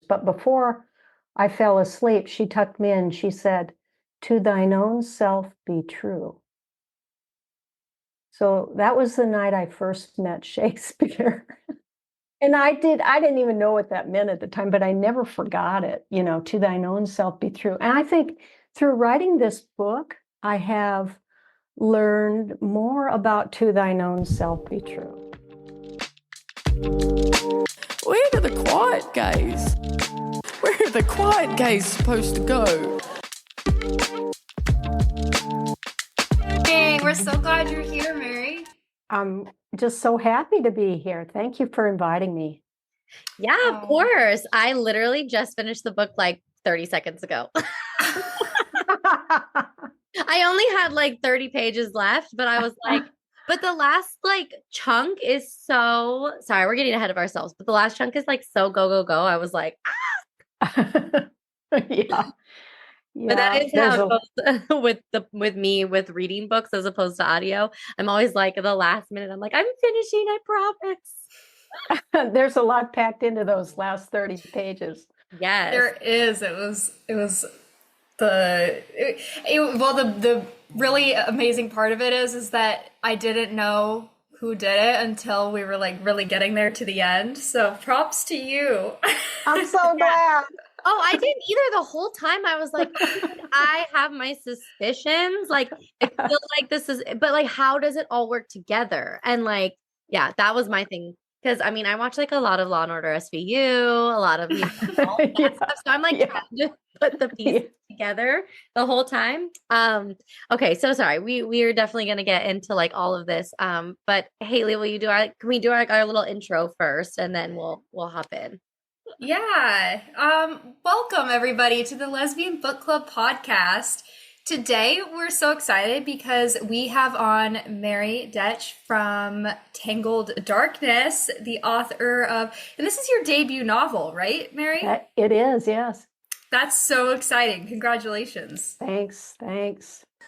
But before I fell asleep, she tucked me in. She said, "To thine own self be true." So that was the night I first met Shakespeare. And I didn't even know what that meant at the time, but I never forgot it, to thine own self be true. And I think through writing this book, I have learned more about to thine own self be true. Where do the quiet gays? Where are the quiet gays supposed to go? Hey, we're so glad you're here, Mary. I'm just so happy to be here. Thank you for inviting me. Yeah, of course. I literally just finished the book like 30 seconds ago. I only had like 30 pages left, but I was like, but the last like chunk is so, sorry, we're getting ahead of ourselves, but the last chunk is like so go, go, go. I was like, Yeah. But that is how it goes with me with reading books as opposed to audio. I'm always like at the last minute, I'm like, I'm finishing, I promise. There's a lot packed into those last 30 pages. Yes. There is. The really amazing part of it is that I didn't know who did it until we were like really getting there to the end. So props to you. I'm so glad. Oh, I didn't either the whole time. I was like, I have my suspicions. Like, I feel like this is, but like, how does it all work together? And like, yeah, that was my thing. Because I mean, I watch like a lot of Law and Order SVU, a lot of all that stuff. So I'm like trying to put the pieces together the whole time. Okay, so sorry. We are definitely gonna get into like all of this. But Haley, can we do our little intro first and then we'll hop in? Yeah. Welcome everybody to the Lesbian Book Club podcast. Today we're so excited because we have on Mary Desch from Tangled Darkness, the author of, and this is your debut novel, right, Mary? It is, yes. That's so exciting. Congratulations. Thanks.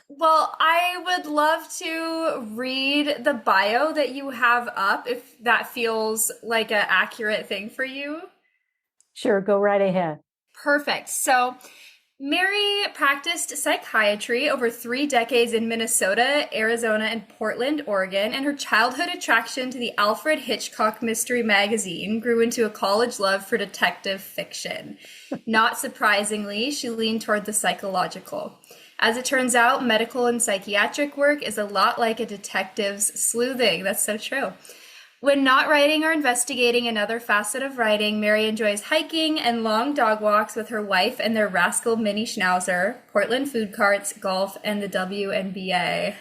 Well, I would love to read the bio that you have up if that feels like an accurate thing for you. Sure, go right ahead. Perfect. So Mary practiced psychiatry over 3 decades in Minnesota, Arizona, and Portland, Oregon, and her childhood attraction to the Alfred Hitchcock mystery magazine grew into a college love for detective fiction. Not surprisingly, she leaned toward the psychological. As it turns out, medical and psychiatric work is a lot like a detective's sleuthing. That's so true. When not writing or investigating another facet of writing, Mary enjoys hiking and long dog walks with her wife and their rascal mini schnauzer, Portland food carts, golf, and the WNBA.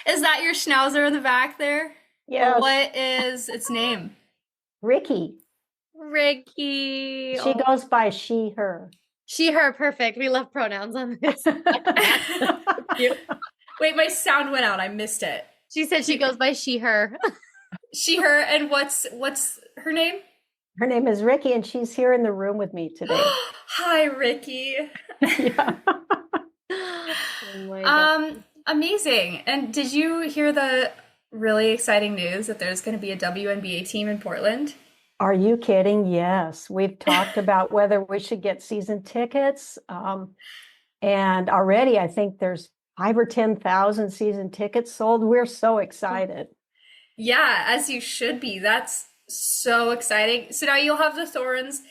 Is that your schnauzer in the back there? Yes. What is its name? Ricky. She goes by she, her. She, her, perfect. We love pronouns on this. Wait, my sound went out. I missed it. She said she goes by she, her. She, her, and what's her name? Her name is Ricky, and she's here in the room with me today. Hi, Ricky. Yeah. Oh my God. Amazing. And did you hear the really exciting news that there's going to be a WNBA team in Portland? Are you kidding? Yes. We've talked about whether we should get season tickets. And already I think there's 5,000 or 10,000 season tickets sold. We're so excited. Yeah, as you should be. That's so exciting. So now you'll have the Thorns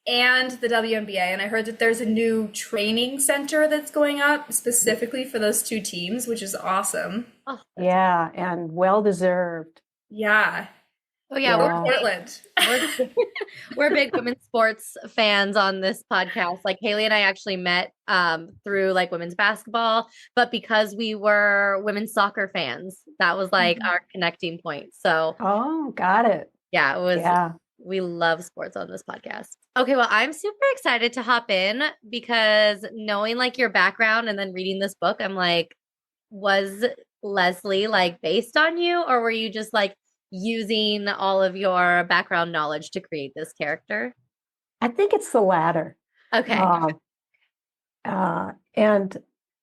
and the WNBA. And I heard that there's a new training center that's going up specifically for those 2 teams, which is awesome. Oh, yeah, and well-deserved. Yeah. Oh yeah, We're Portland. We're big women's sports fans on this podcast. Like Haley and I actually met through like women's basketball, but because we were women's soccer fans, that was like our connecting point. So got it. Yeah, it was. Yeah. We love sports on this podcast. Okay, well, I'm super excited to hop in because knowing like your background and then reading this book, I'm like, was Leslie like based on you, or were you just like using all of your background knowledge to create this character? I think it's the latter. Okay. And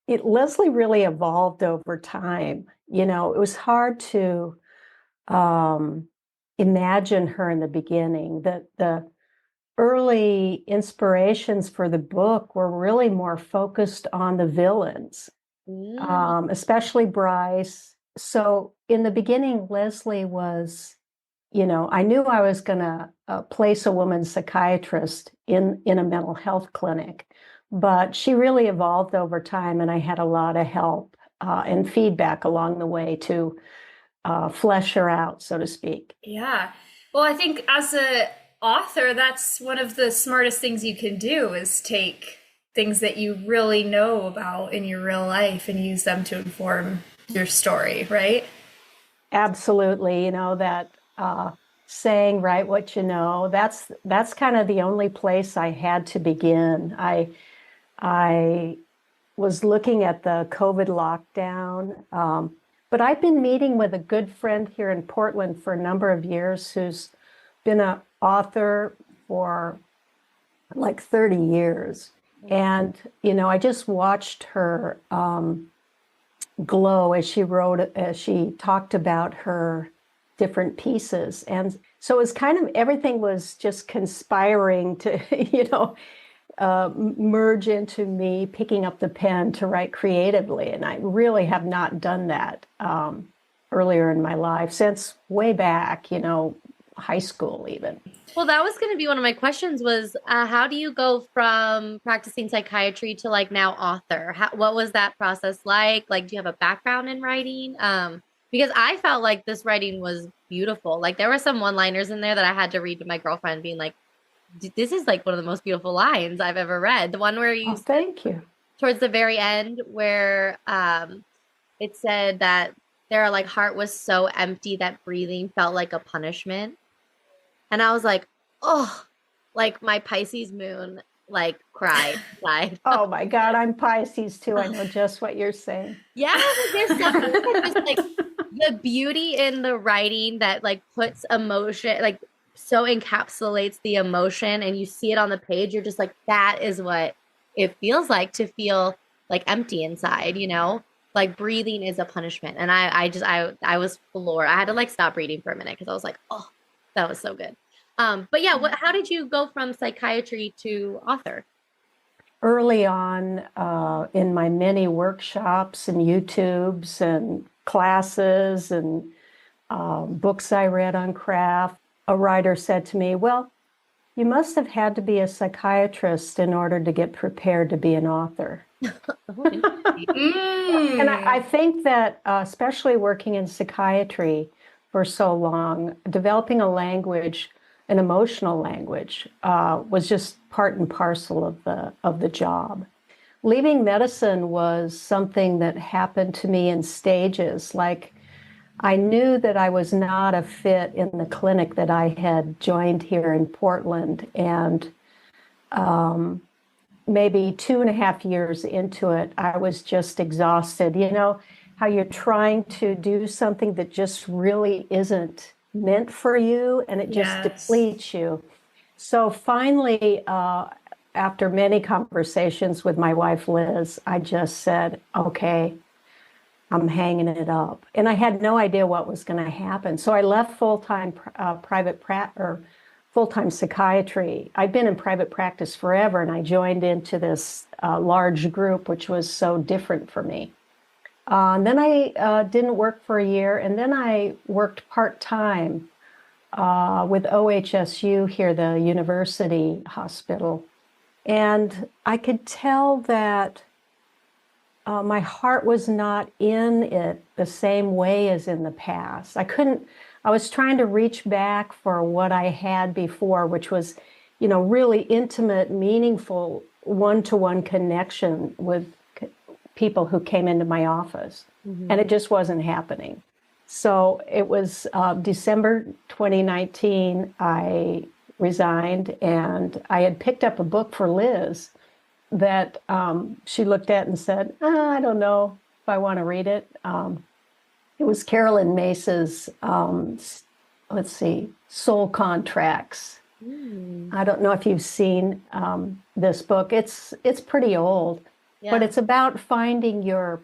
Leslie really evolved over time. It was hard to imagine her in the beginning. The early inspirations for the book were really more focused on the villains, especially Bryce. So in the beginning, Leslie was, I knew I was going to place a woman psychiatrist in a mental health clinic, but she really evolved over time, and I had a lot of help and feedback along the way to flesh her out, so to speak. Yeah. Well, I think as a author, that's one of the smartest things you can do is take things that you really know about in your real life and use them to inform your story, right? Absolutely. That saying, write what you know, that's kind of the only place I had to begin. I was looking at the COVID lockdown, but I've been meeting with a good friend here in Portland for a number of years who's been an author for like 30 years. And, I just watched her glow as she talked about her different pieces. And so it was kind of, everything was just conspiring to, merge into me picking up the pen to write creatively. And I really have not done that earlier in my life, since way back, high school even. Well, that was going to be one of my questions was, how do you go from practicing psychiatry to like now author? What was that process like? Like, do you have a background in writing? Because I felt like this writing was beautiful. Like there were some one-liners in there that I had to read to my girlfriend being like, this is like one of the most beautiful lines I've ever read. The one where you thank you. Towards the very end where it said that their like heart was so empty that breathing felt like a punishment. And I was like, oh, like my Pisces moon like cried. Oh my God, I'm Pisces too. I know just what you're saying. Yeah, but there's something that just like the beauty in the writing that like puts emotion, like so encapsulates the emotion, and you see it on the page. You're just like, that is what it feels like to feel like empty inside, like breathing is a punishment. And I was floored. I had to like stop reading for a minute because I was like, oh, that was so good. But yeah, how did you go from psychiatry to author? Early on in my many workshops and YouTubes and classes and books I read on craft, a writer said to me, well, you must have had to be a psychiatrist in order to get prepared to be an author. And I think that especially working in psychiatry for so long, developing a language, an emotional language, was just part and parcel of the job. Leaving medicine was something that happened to me in stages. Like I knew that I was not a fit in the clinic that I had joined here in Portland, and maybe 2.5 years into it, I was just exhausted. How you're trying to do something that just really isn't meant for you, and it just depletes you. So finally, after many conversations with my wife, Liz, I just said, okay, I'm hanging it up. And I had no idea what was going to happen. So I left full-time full-time psychiatry. I'd been in private practice forever, and I joined into this large group, which was so different for me. And then I didn't work for a year, and then I worked part-time with OHSU here, the university hospital. And I could tell that my heart was not in it the same way as in the past. I was trying to reach back for what I had before, which was, really intimate, meaningful, one-to-one connection with people who came into my office. Mm-hmm. And it just wasn't happening. So it was December 2019, I resigned, and I had picked up a book for Liz that she looked at and said, I don't know if I want to read it. It was Carolyn Mace's, Soul Contracts. I don't know if you've seen this book. It's pretty old, but it's about finding your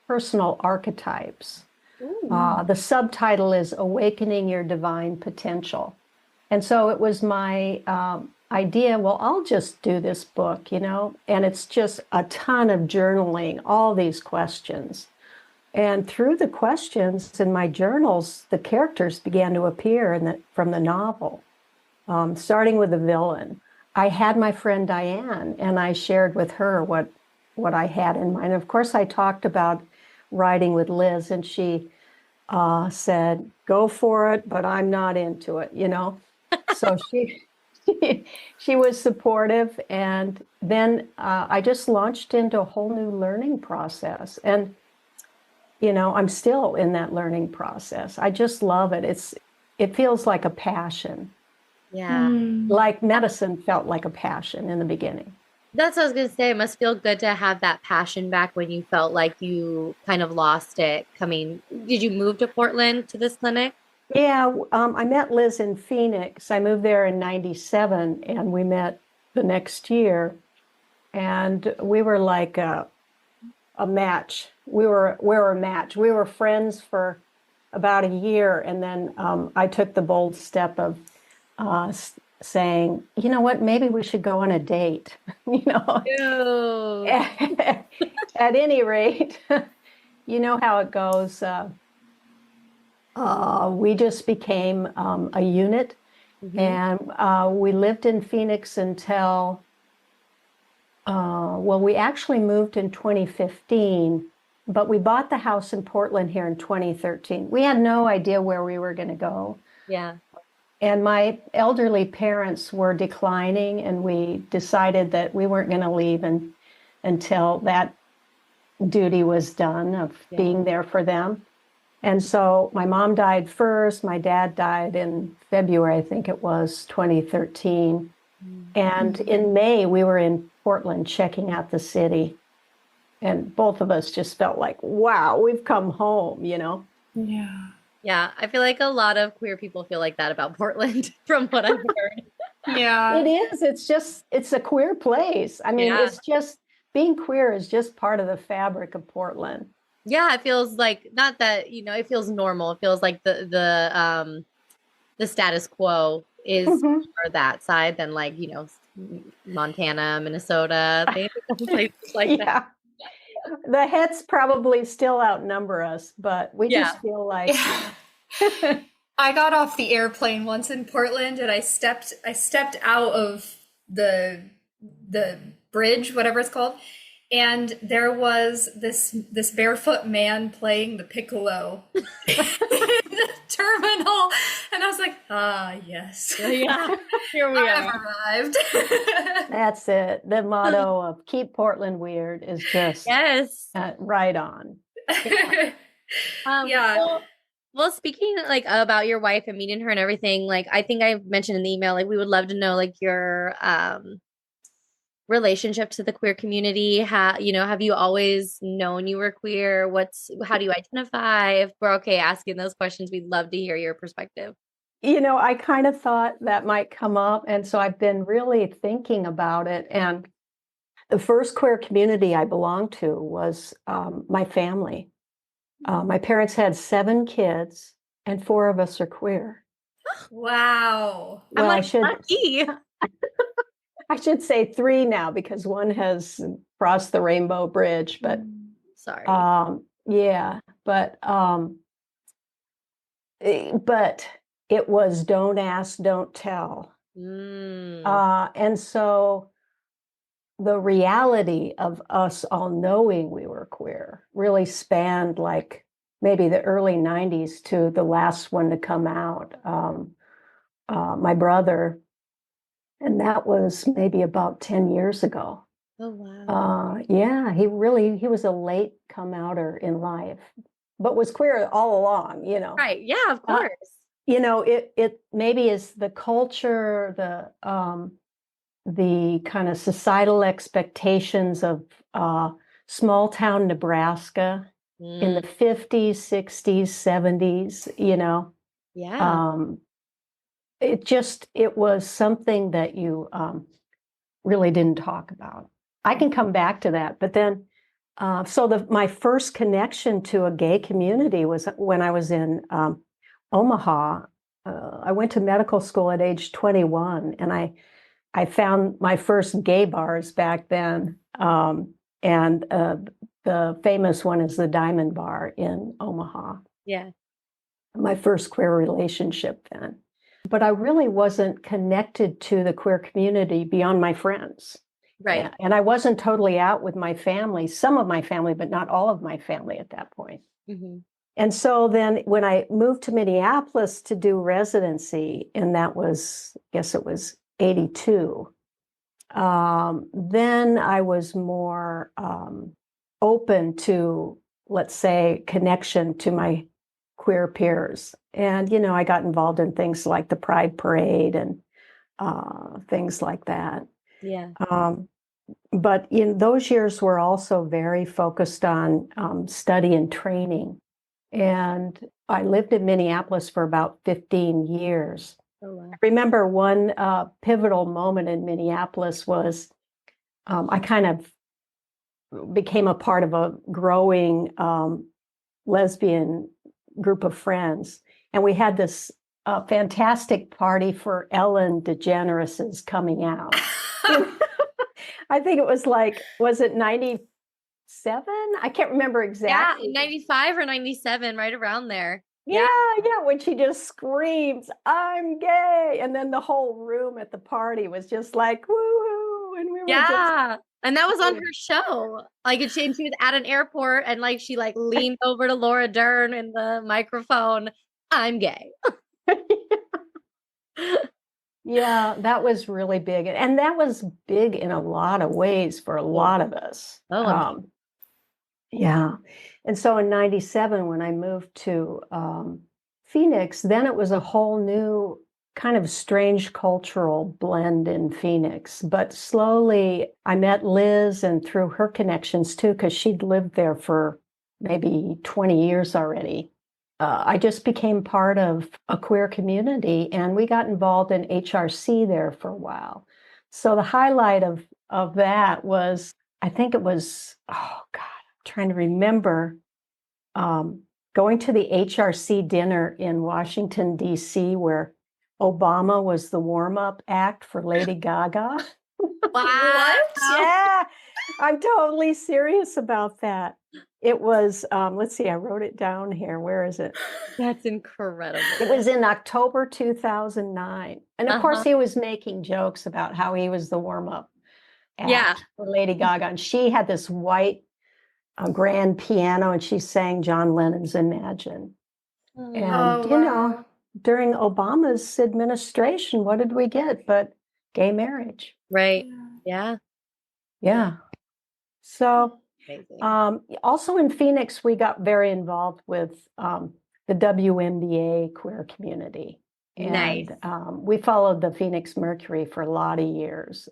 personal archetypes. The subtitle is Awakening Your Divine Potential. And so it was I idea, well, I'll just do this book, and it's just a ton of journaling, all these questions. And through the questions in my journals, the characters began to appear from the novel, starting with the villain. I had my friend Diane, and I shared with her what I had in mind. Of course, I talked about writing with Liz, and she said, "Go for it, but I'm not into it," So she was supportive, and then I just launched into a whole new learning process. And I'm still in that learning process. I just love it. It feels like a passion. Yeah. Like medicine felt like a passion in the beginning. That's what I was going to say. It must feel good to have that passion back when you felt like you kind of lost it coming. Did you move to Portland to this clinic? Yeah, I met Liz in Phoenix. I moved there in 97, and we met the next year. And we were like a match. We were a match. We were friends for about a year, and then I took the bold step of saying, "You know what? Maybe we should go on a date." Ew. At any rate, you know how it goes. We just became a unit, and we lived in Phoenix until. Well, we actually moved in 2015, but we bought the house in Portland here in 2013. We had no idea where we were going to go. Yeah. And my elderly parents were declining, and we decided that we weren't going to leave until that duty was done of being there for them. And so my mom died first. My dad died in February, I think it was 2013. And in May, we were in Portland checking out the city. And both of us just felt like, wow, we've come home, Yeah. Yeah. I feel like a lot of queer people feel like that about Portland from what I've heard. Yeah. It is. It's a queer place. I mean, it's just being queer is just part of the fabric of Portland. Yeah. It feels like not that, it feels normal. It feels like the status quo is more that side than like, Montana, Minnesota, places like that. The heads probably still outnumber us, but we just feel like I got off the airplane once in Portland, and I stepped out of the bridge, whatever it's called, and there was this barefoot man playing the piccolo in the terminal, and I was like, yes, Yeah, here we I've are. arrived. that's it. The motto of "Keep Portland Weird" is just right on. Yeah. Well, speaking like about your wife and meeting her and everything, like I think I mentioned in the email, like we would love to know like your relationship to the queer community. Have you always known you were queer? How do you identify? If we're okay asking those questions, we'd love to hear your perspective. I kind of thought that might come up, and so I've been really thinking about it. And the first queer community I belonged to was my family. My parents had 7 kids, and 4 of us are queer. Wow. Well, I'm like, lucky. I should say 3 now because one has crossed the Rainbow Bridge. But sorry. But it was don't ask, don't tell. And so the reality of us all knowing we were queer really spanned like maybe the early 90s to the last one to come out, my brother. And that was maybe about 10 years ago. Oh, wow. He was a late come outer in life, but was queer all along, Right. Yeah, of course. It maybe is the culture, the kind of societal expectations of small town Nebraska in the 50s, 60s, 70s, Yeah. It was something that you really didn't talk about. I can come back to that, but then, my first connection to a gay community was when I was in Omaha. I went to medical school at age 21, and I I found my first gay bars back then. And the famous one is the Diamond Bar in Omaha. Yeah. My first queer relationship then. But I really wasn't connected to the queer community beyond my friends. Right. Yeah, and I wasn't totally out with my family, some of my family, but not all of my family at that point. Mm-hmm. And so then when I moved to Minneapolis to do residency, and that was, I guess it was 82, then I was more open to, let's say, connection to my queer peers. And, you know, I got involved in things like the Pride Parade and things like that. Yeah. But in those years were also very focused on study and training. And I lived in Minneapolis for about 15 years. Oh, wow. I remember one pivotal moment in Minneapolis was I kind of became a part of a growing lesbian group of friends. And we had this fantastic party for Ellen DeGeneres's coming out. I think it was like, was it 97? I can't remember exactly. Yeah, 95 or 97, right around there. Yeah, when she just screams, "I'm gay," and then the whole room at the party was just like, "Woo!" And we were Yeah. And that was on her show. Like, and she was at an airport, and like she like leaned over to Laura Dern in the microphone. "I'm gay." Yeah, that was really big, and that was big in a lot of ways for a lot of us. Oh, Yeah. And so in 97, when I moved to Phoenix, then it was a whole new kind of strange cultural blend in Phoenix. But slowly I met Liz, and through her connections too, because she'd lived there for maybe 20 years already. I just became part of a queer community, and we got involved in HRC there for a while. So the highlight of that was, I think it was, oh God, trying to remember going to the HRC dinner in Washington, D.C., where Obama was the warm-up act for Lady Gaga. wow. Yeah, I'm totally serious about that. It was, let's see, I wrote it down here. Where is it? That's incredible. It was in October 2009. And of course, he was making jokes about how he was the warm-up act for Lady Gaga. And she had this white grand piano, and she sang John Lennon's Imagine. And, you know, during Obama's administration, what did we get but gay marriage? Right. Yeah. Yeah. So Amazing. also in Phoenix, we got very involved with the WNBA queer community. Nice. And we followed the Phoenix Mercury for a lot of years,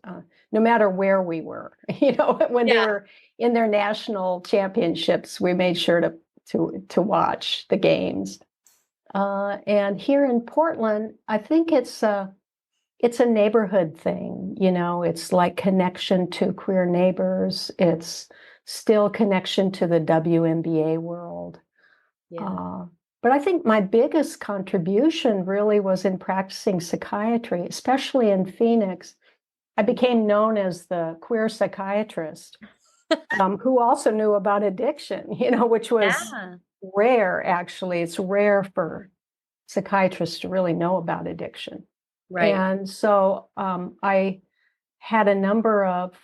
no matter where we were. You know, when they were in their national championships, we made sure to watch the games. And here in Portland, I think it's a neighborhood thing. You know, it's like connection to queer neighbors. It's still connection to the WNBA world. Yeah. But I think my biggest contribution really was in practicing psychiatry, especially in Phoenix. I became known as the queer psychiatrist, who also knew about addiction, you know, which was rare, actually. It's rare for psychiatrists to really know about addiction. Right. And so I had a number of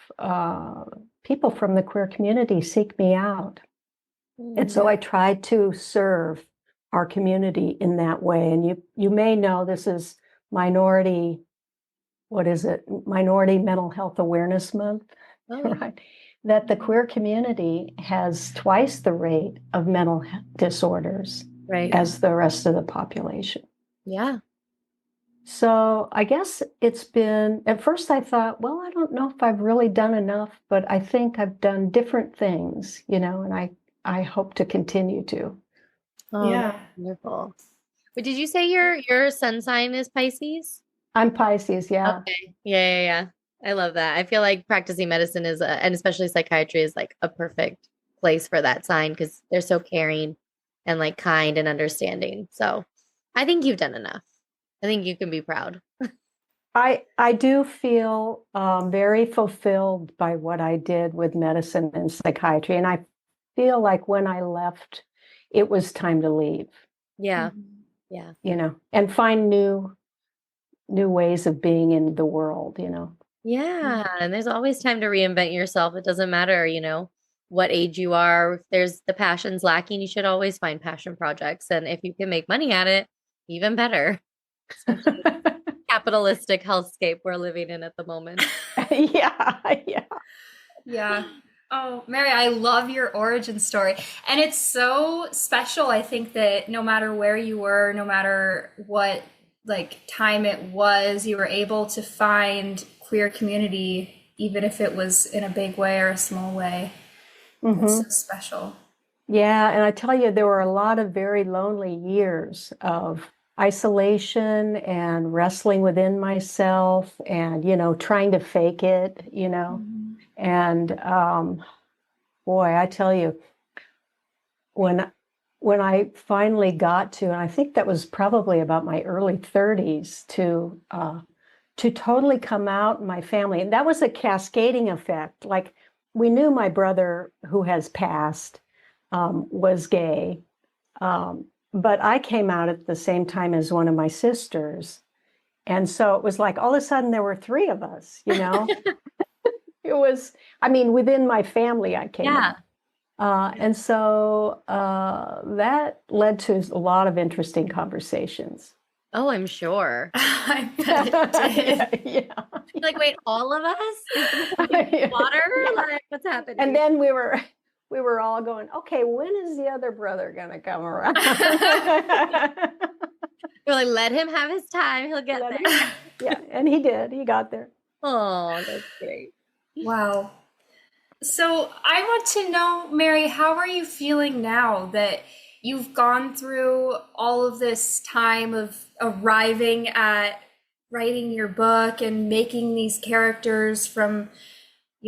people from the queer community seek me out. And so I tried to serve our community in that way. And you may know this is Minority Mental Health Awareness Month, right? That the queer community has twice the rate of mental disorders as the rest of the population. Yeah. So I guess it's been, at first I thought, well, I don't know if I've really done enough, but I think I've done different things, you know, and I hope to continue to. Oh, yeah. Wonderful. But did you say your sun sign is Pisces? I'm Pisces, yeah. Okay. Yeah. I love that. I feel like practicing medicine is, and especially psychiatry, is like a perfect place for that sign because they're so caring and like kind and understanding. So I think you've done enough. I think you can be proud. I do feel very fulfilled by what I did with medicine and psychiatry. And I feel like when I left, it was time to leave, Yeah. Mhm. Yeah. and find new ways of being in the world, Yeah. And there's always time to reinvent yourself. It doesn't matter, what age you are. If there's the passion's lacking, you should always find passion projects. And if you can make money at it, even better. Especially capitalistic hellscape we're living in at the moment. Yeah, yeah. Yeah. Oh, Mary, I love your origin story. And it's so special. I think that no matter where you were, no matter what like time it was, you were able to find queer community, even if it was in a big way or a small way. That's so special. Yeah, and I tell you, there were a lot of very lonely years of isolation and wrestling within myself and, trying to fake it, And boy, I tell you, when when I finally got to, and I think that was probably about my early 30s, to totally come out in my family, and that was a cascading effect. Like we knew my brother, who has passed, was gay, but I came out at the same time as one of my sisters, and so it was like all of a sudden there were three of us. It was, I mean, within my family, I came Yeah. out. And so that led to a lot of interesting conversations. Oh, I'm sure. I bet it did. Yeah. Like, wait, all of us? Is this water? Like, what's happening? And then we were all going, okay, when is the other brother gonna come around? We're like, let him have his time. He'll get there. Yeah, and he did. He got there. Oh, that's great. Wow. So I want to know, Mary, how are you feeling now that you've gone through all of this time of arriving at writing your book and making these characters from,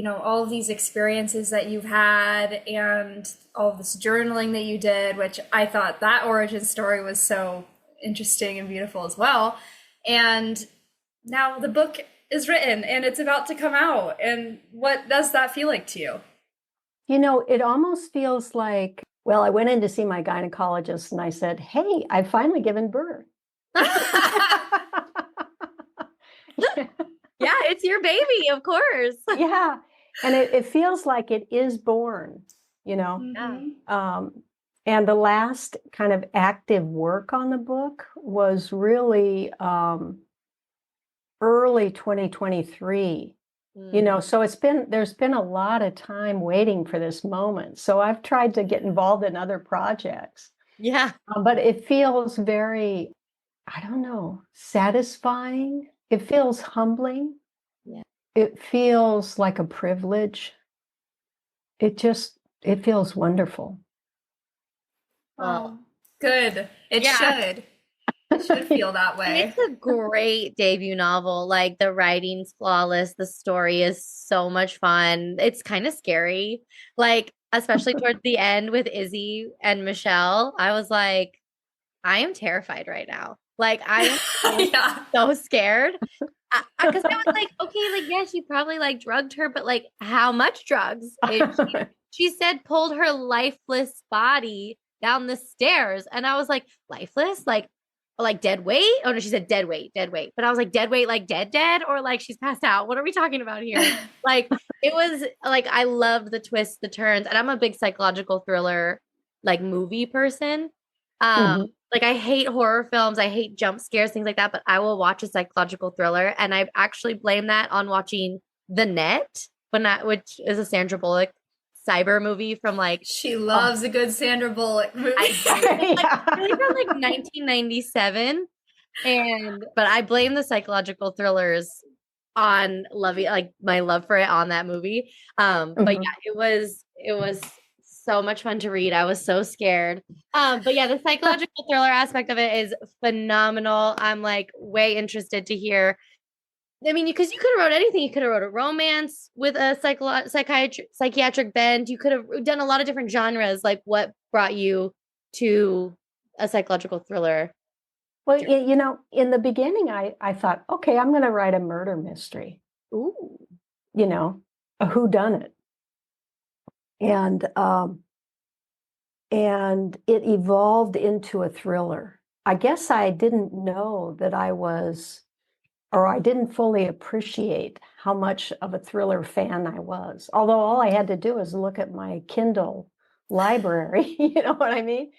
all of these experiences that you've had and all of this journaling that you did, which I thought that origin story was so interesting and beautiful as well. And now the book is written and it's about to come out. And what does that feel like to you? It almost feels like, well, I went in to see my gynecologist and I said, hey, I've finally given birth. Yeah, it's your baby, of course. Yeah. And it feels like it is born, Mm-hmm. And the last kind of active work on the book was really early 2023. So there's been a lot of time waiting for this moment. So I've tried to get involved in other projects. Yeah. But it feels very, I don't know, satisfying. It feels humbling. Yeah. It feels like a privilege. It feels wonderful. Oh, good. It Yeah. should. It should feel that way. It's a great debut novel. Like the writing's flawless. The story is so much fun. It's kind of scary. Like, especially towards the end with Izzy and Michelle, I was like, I am terrified right now. Like, I am Yeah. so scared. Because I was like, okay, like, yeah, she probably like drugged her, but like, how much drugs? She said pulled her lifeless body down the stairs. And I was like, lifeless? Like dead weight? Oh no, she said dead weight. But I was like, dead weight, like dead, or like she's passed out. What are we talking about here? Like it was like I loved the twists, the turns, and I'm a big psychological thriller like movie person. Like I hate horror films, I hate jump scares, things like that, but I will watch a psychological thriller, and I've actually blamed that on watching The Net, which is a Sandra Bullock cyber movie from like She loves a good Sandra Bullock movie. from like 1997, but I blame the psychological thrillers on loving like my love for it on that movie. But yeah, it was so much fun to read. I was so scared. But yeah, the psychological thriller aspect of it is phenomenal. I'm like way interested to hear. I mean, because you could have wrote anything. You could have wrote a romance with a psychiatric bent. You could have done a lot of different genres. Like, what brought you to a psychological thriller? Well, in the beginning, I thought, okay, I'm going to write a murder mystery, Ooh. a whodunit. And it evolved into a thriller. I guess I didn't know that I didn't fully appreciate how much of a thriller fan I was. Although all I had to do was look at my Kindle library, you know what I mean?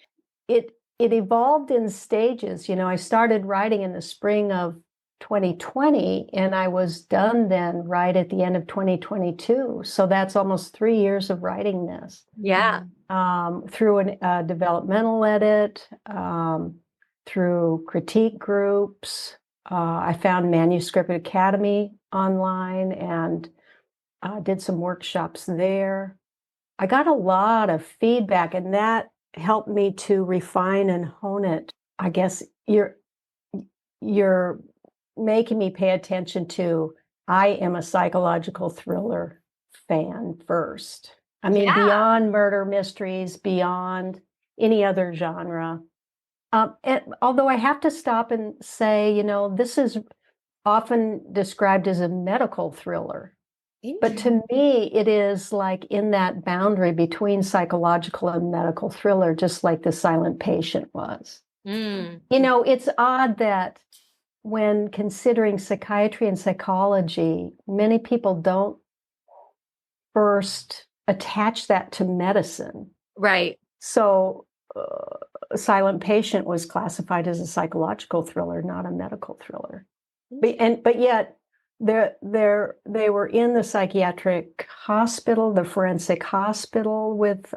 It evolved in stages. I started writing in the spring of 2020, and I was done then right at the end of 2022. So that's almost 3 years of writing this. Yeah. Through a developmental edit, through critique groups. I found Manuscript Academy online and did some workshops there. I got a lot of feedback, and that helped me to refine and hone it. I guess you're making me pay attention to, I am a psychological thriller fan first. I mean, beyond murder mysteries, beyond any other genre. And although I have to stop and say, this is often described as a medical thriller. But to me, it is like in that boundary between psychological and medical thriller, just like The Silent Patient was. It's odd that when considering psychiatry and psychology, many people don't first attach that to medicine. Right. So Silent Patient was classified as a psychological thriller, not a medical thriller. But yet they were in the psychiatric hospital, the forensic hospital with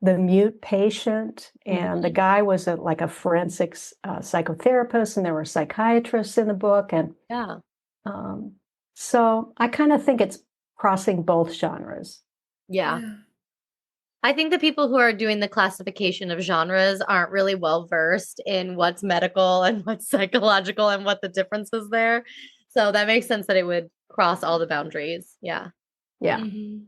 the mute patient, and the guy was like a forensics psychotherapist, and there were psychiatrists in the book, and so I kind of think it's crossing both genres. Yeah. I think the people who are doing the classification of genres aren't really well versed in what's medical and what's psychological and what the difference is there. So that makes sense that it would cross all the boundaries. Yeah. Yeah. Mm-hmm.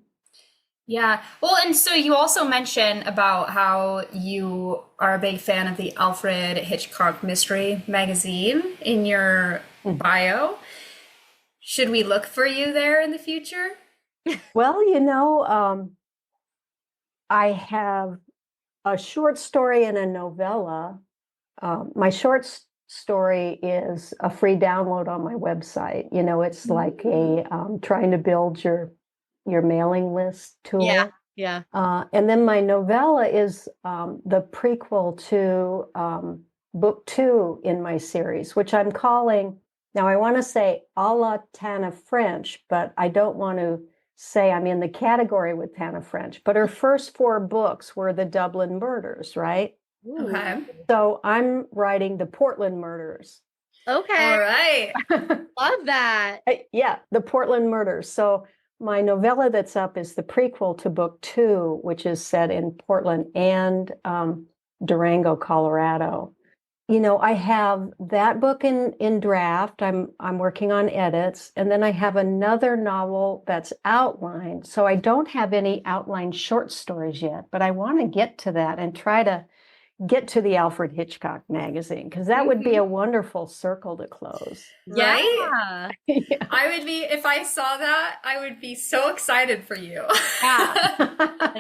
Yeah. Well, and so you also mentioned about how you are a big fan of the Alfred Hitchcock Mystery magazine in your bio. Should we look for you there in the future? Well, I have a short story and a novella. My short story is a free download on my website. It's like a trying to build your mailing list tool. Yeah. And then my novella is the prequel to book 2 in my series, which I'm calling, now I want to say a la Tana French, but I don't want to say I'm in the category with Tana French. But her first 4 books were the Dublin murders, right? Okay. So I'm writing the Portland murders. Okay. All right. Love that. Yeah, the Portland murders. So my novella that's up is the prequel to book 2, which is set in Portland and Durango, Colorado. I have that book in draft. I'm working on edits, and then I have another novel that's outlined. So I don't have any outlined short stories yet, but I want to get to that and try to get to the Alfred Hitchcock magazine, because that would be a wonderful circle to close. Right? Yeah. I would be, if I saw that, I would be so excited for you. Yeah.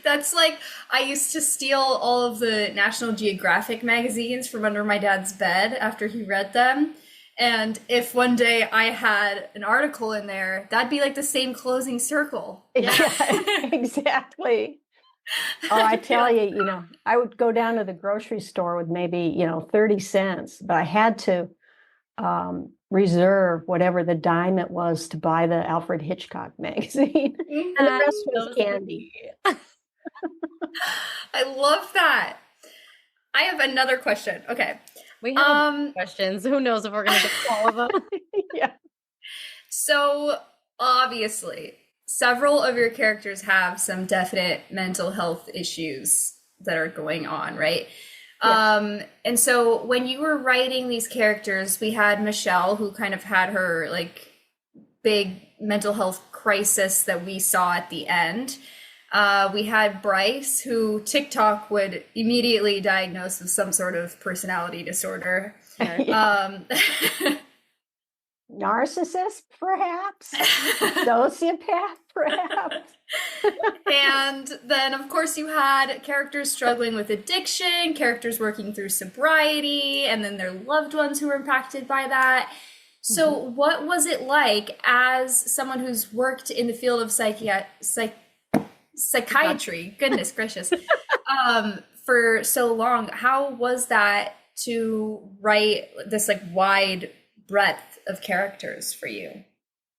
That's like, I used to steal all of the National Geographic magazines from under my dad's bed after he read them. And if one day I had an article in there, that'd be like the same closing circle. Yeah, exactly. Oh, I tell you, I would go down to the grocery store with maybe, 30 cents, but I had to reserve whatever the dime it was to buy the Alfred Hitchcock magazine. And the rest was candy. I love that. I have another question. Okay. We have questions. Who knows if we're going to get all of them? Yeah. So obviously, several of your characters have some definite mental health issues that are going on, right? Yes. And so when you were writing these characters, we had Michelle, who kind of had her like big mental health crisis that we saw at the end. We had Bryce, who TikTok would immediately diagnose with some sort of personality disorder. Narcissist, perhaps? Sociopath, perhaps? And then, of course, you had characters struggling with addiction, characters working through sobriety, and then their loved ones who were impacted by that. So what was it like as someone who's worked in the field of psychiatry, goodness gracious, for so long? How was that to write this like wide breadth of characters for you?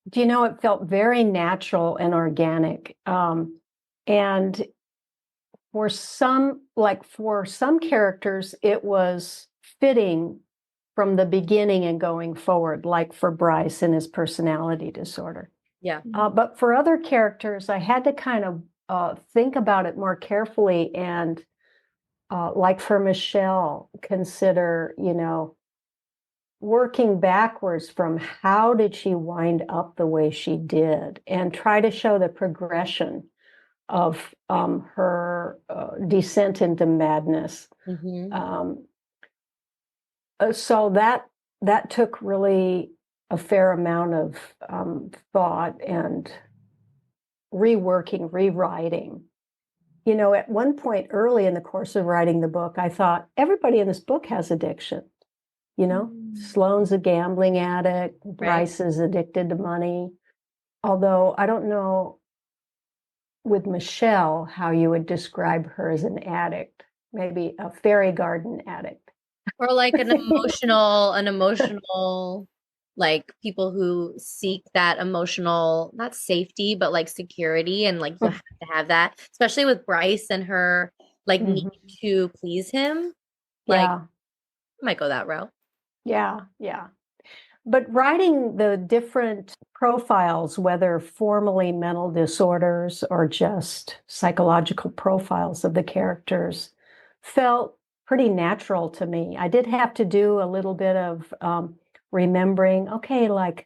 Do you know, it felt very natural and organic. And for some characters, it was fitting from the beginning and going forward, like for Bryce and his personality disorder. Yeah. But for other characters, I had to kind of think about it more carefully. And like for Michelle, consider, working backwards from how did she wind up the way she did, and try to show the progression of her descent into madness. So that took really a fair amount of thought and rewriting. At one point early in the course of writing the book, I thought everybody in this book has addiction. Sloane's a gambling addict, Bryce is addicted to money. Although I don't know with Michelle how you would describe her as an addict, maybe a fairy garden addict. Or like an emotional, like people who seek that emotional, not safety, but like security. And like you have to have that, especially with Bryce and her like need to please him. Like, I might go that route. Yeah. But writing the different profiles, whether formally mental disorders or just psychological profiles of the characters, felt pretty natural to me. I did have to do a little bit of remembering, okay, like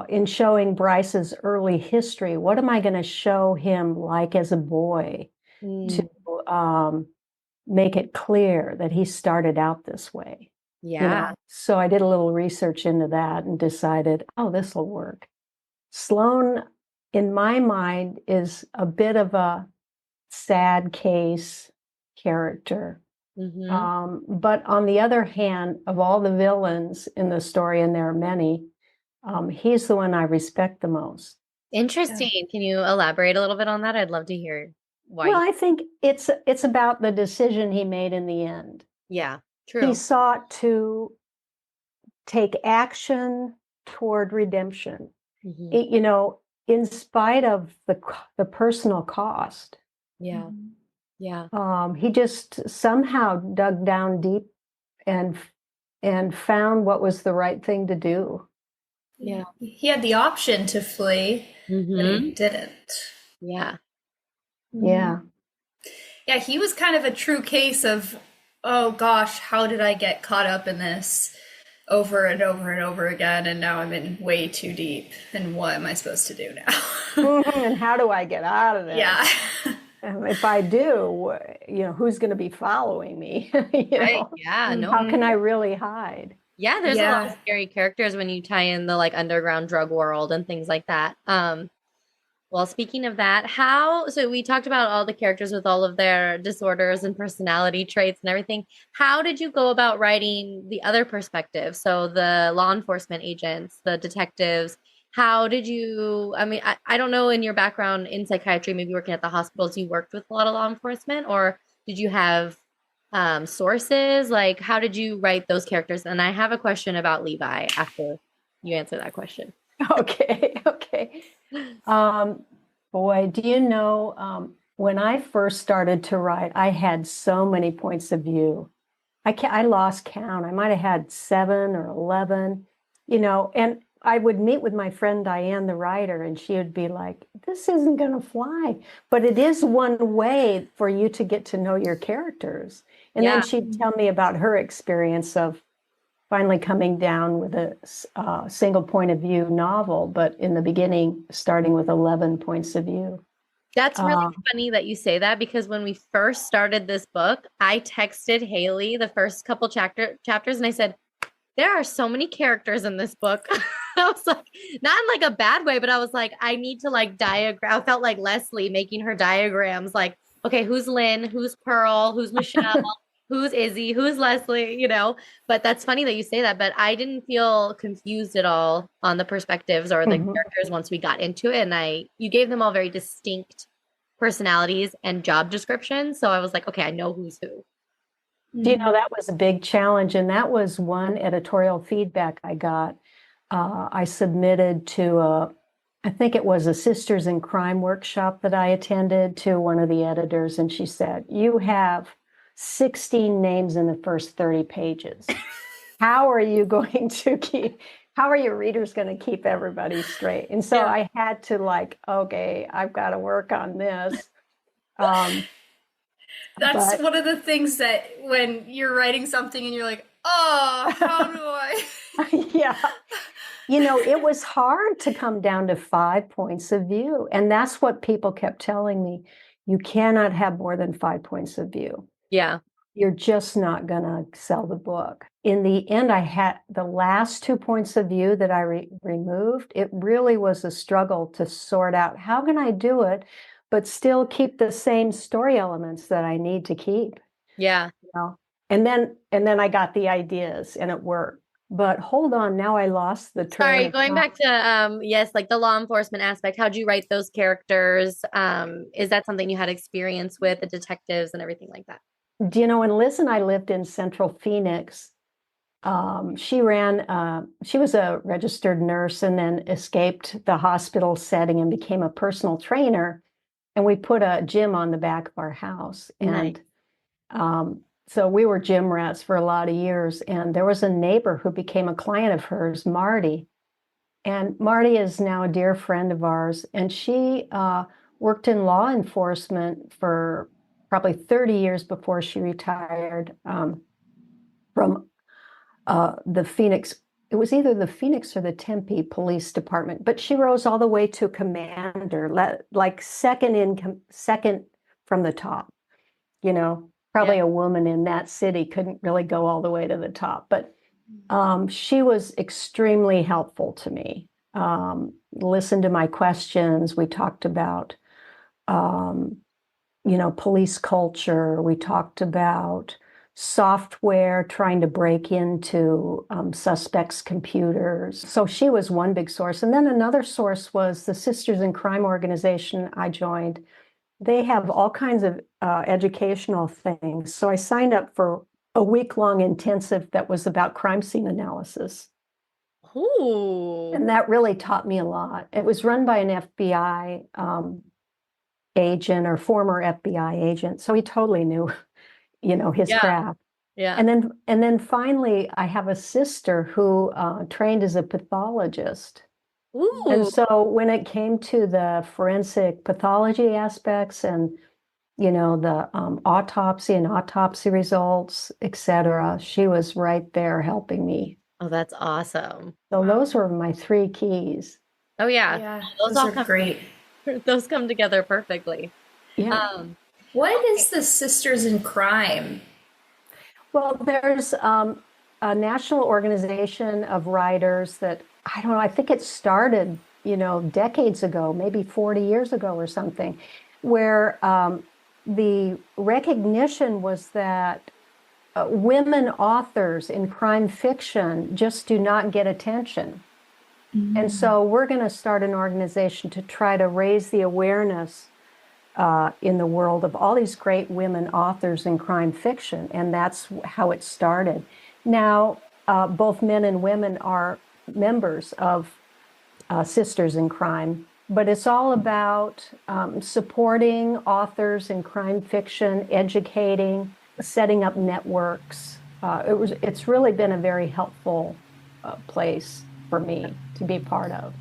in showing Bryce's early history, what am I going to show him like as a boy to make it clear that he started out this way? Yeah. So I did a little research into that and decided, oh, this will work. Sloane, in my mind, is a bit of a sad case character. But on the other hand, of all the villains in the story, and there are many, he's the one I respect the most. Interesting. Yeah. Can you elaborate a little bit on that? I'd love to hear why. Well, I think it's about the decision he made in the end. Yeah, true. He sought to take action toward redemption, in spite of the personal cost. Yeah. Yeah. He just somehow dug down deep and found what was the right thing to do. Yeah. He had the option to flee, but he didn't. Yeah. Yeah. Yeah, he was kind of a true case of, oh gosh, how did I get caught up in this over and over and over again, and now I'm in way too deep, and what am I supposed to do now? And how do I get out of this? Yeah. If I do, who's going to be following me? Right. Yeah. No. How can I really hide? Yeah, there's a lot of scary characters when you tie in the like underground drug world and things like that. Well, speaking of that, so we talked about all the characters with all of their disorders and personality traits and everything. How did you go about writing the other perspective? So the law enforcement agents, the detectives, how did you, I don't know, in your background in psychiatry, maybe working at the hospitals, you worked with a lot of law enforcement, or did you have sources? Like, how did you write those characters? And I have a question about Levi after you answer that question. Okay. Boy, do you know, when I first started to write, I had so many points of view. I lost count. I might have had 7 or 11, and I would meet with my friend Diane, the writer, and she would be like, this isn't going to fly. But it is one way for you to get to know your characters. And then she'd tell me about her experience of finally coming down with a single point of view novel, but in the beginning, starting with 11 points of view. That's really Um, funny that you say that, because when we first started this book, I texted Haley the first couple chapters and I said, there are so many characters in this book. I was like, not in like a bad way, but I was like, I need to like diagram. I felt like Leslie making her diagrams, like, okay, who's Lynn, who's Pearl, who's Michelle, who's Izzy, who's Leslie, you know? But that's funny that you say that, but I didn't feel confused at all on the perspectives or the mhm. characters once we got into it. And you gave them all very distinct personalities and job descriptions. So I was like, okay, I know who's who. Do you know, that was a big challenge, and that was one editorial feedback I got. I submitted to I think it was a Sisters in Crime workshop that I attended, to one of the editors, and she said, "You have 16 names in the first 30 pages. How are you going to how are your readers going to keep everybody straight?" And so Yeah. I had to like, okay, I've got to work on this. Um, That's but one of the things that when you're writing something and you're like, oh, how do I? yeah, you know, it was hard to come down to 5 points of view. And that's what people kept telling me. You cannot have more than 5 points of view. Yeah. You're just not going to sell the book. In the end, I had the last 2 points of view that I removed. It really was a struggle to sort out, how can I do it, but still keep the same story elements that I need to keep, Yeah. you know? And then I got the ideas and it worked. But hold on, now I lost the train Sorry, of going thought. back to yes, like the law enforcement aspect. How'd you write those characters? Is that something you had experience with, the detectives and everything like that? Do you know, when Liz and I lived in Central Phoenix, she was a registered nurse and then escaped the hospital setting and became a personal trainer. And we put a gym on the back of our house. Nice. And so we were gym rats for a lot of years. And there was a neighbor who became a client of hers, Marty. And Marty is now a dear friend of ours. And she worked in law enforcement for probably 30 years before she retired from the Phoenix. It was either the Phoenix or the Tempe Police Department, but she rose all the way to commander, like second from the top. You know, probably Yeah. a woman in that city couldn't really go all the way to the top, but she was extremely helpful to me. Listened to my questions. We talked about, um, you know, police culture. We talked about software trying to break into suspects' computers. So she was one big source. And then another source was the Sisters in Crime organization I joined. They have all kinds of educational things. So I signed up for a week-long intensive that was about crime scene analysis. Ooh. And that really taught me a lot. It was run by an FBI agent or former FBI agent. So he totally knew, you know, his Yeah. craft. Yeah. And then finally, I have a sister who trained as a pathologist. And Ooh. so when it came to the forensic pathology aspects and, you know, the autopsy and autopsy results, et cetera, she was right there helping me. Oh, that's awesome. So those were my 3 keys. Oh yeah. Yeah, Those those all are come great. those come together perfectly. Yeah. What is the Sisters in Crime? Well, there's a national organization of writers that, I don't know, I think it started, you know, decades ago, maybe 40 years ago or something, where the recognition was that women authors in crime fiction just do not get attention. And so we're going to start an organization to try to raise the awareness in the world of all these great women authors in crime fiction. And that's how it started. Now, both men and women are members of Sisters in Crime, but it's all about supporting authors in crime fiction, educating, setting up networks. It's really been a very helpful place for me to be part of.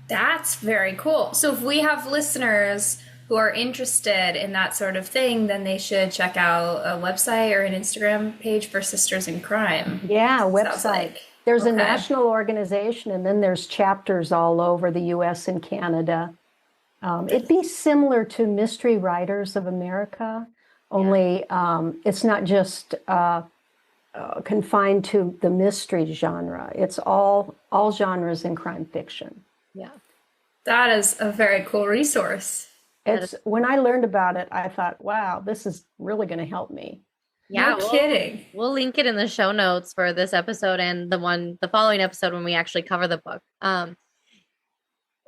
That's very cool. So if we have listeners who are interested in that sort of thing, then they should check out a website or an Instagram page for Sisters in Crime. Yeah, Sounds website. like. There's a Okay. national organization, and then there's chapters all over the US and Canada. It'd be similar to Mystery Writers of America, only it's not just confined to the mystery genre. It's all genres in crime fiction. Yeah. That is a very cool resource. It's when I learned about it, I thought, wow, this is really going to help me. Yeah, No kidding. We'll link it in the show notes for this episode and the following episode when we actually cover the book. What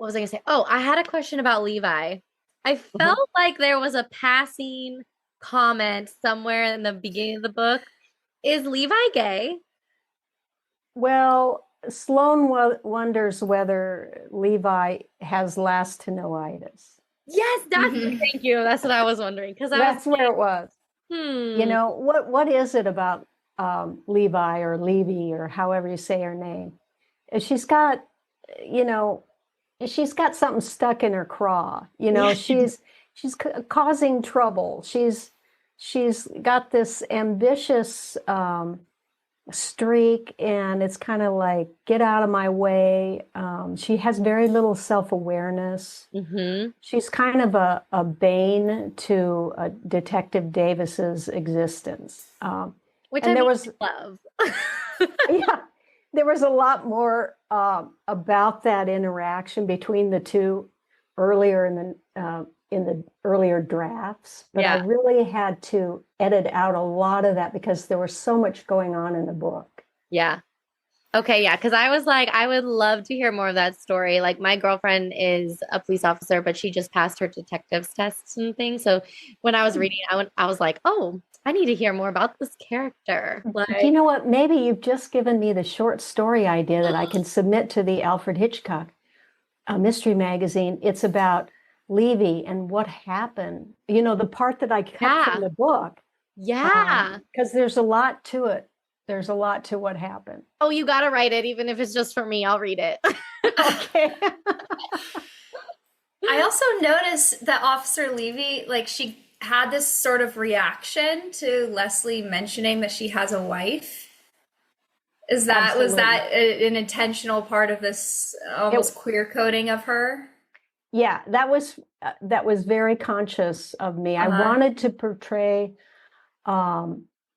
was I gonna say? Oh, I had a question about Levi. I felt like there was a passing comment somewhere in the beginning of the book. Is Levi gay? Well, Sloane wonders whether Levi has lastenoitis. Yes, thank you. That's what I was wondering. Because That's where it was. You know, what is it about Levi or Levy or however you say her name? She's got, you know, she's got something stuck in her craw. You know, she's causing trouble. She's got this ambitious streak, and it's kind of like, get out of my way. She has very little self-awareness. She's kind of a bane to Detective Davis's existence. Which and I there mean, was love. yeah, there was a lot more about that interaction between the two earlier in the earlier drafts, but I really had to edit out a lot of that because there was so much going on in the book. Yeah. Okay, yeah, because I was like, I would love to hear more of that story. Like, my girlfriend is a police officer, but she just passed her detective's tests and things. So when I was reading, I was like, oh, I need to hear more about this character. Like, you know what? Maybe you've just given me the short story idea that I can submit to the Alfred Hitchcock mystery magazine. It's about Levy and what happened. You know, the part that I cut from the book. Yeah. Because there's a lot to it. There's a lot to what happened. Oh, you got to write it. Even if it's just for me, I'll read it. Okay. I also noticed that Officer Levy, like, she had this sort of reaction to Leslie mentioning that she has a wife. Was that an intentional part of this almost queer coding of her? Yeah, that was very conscious of me. I wanted to portray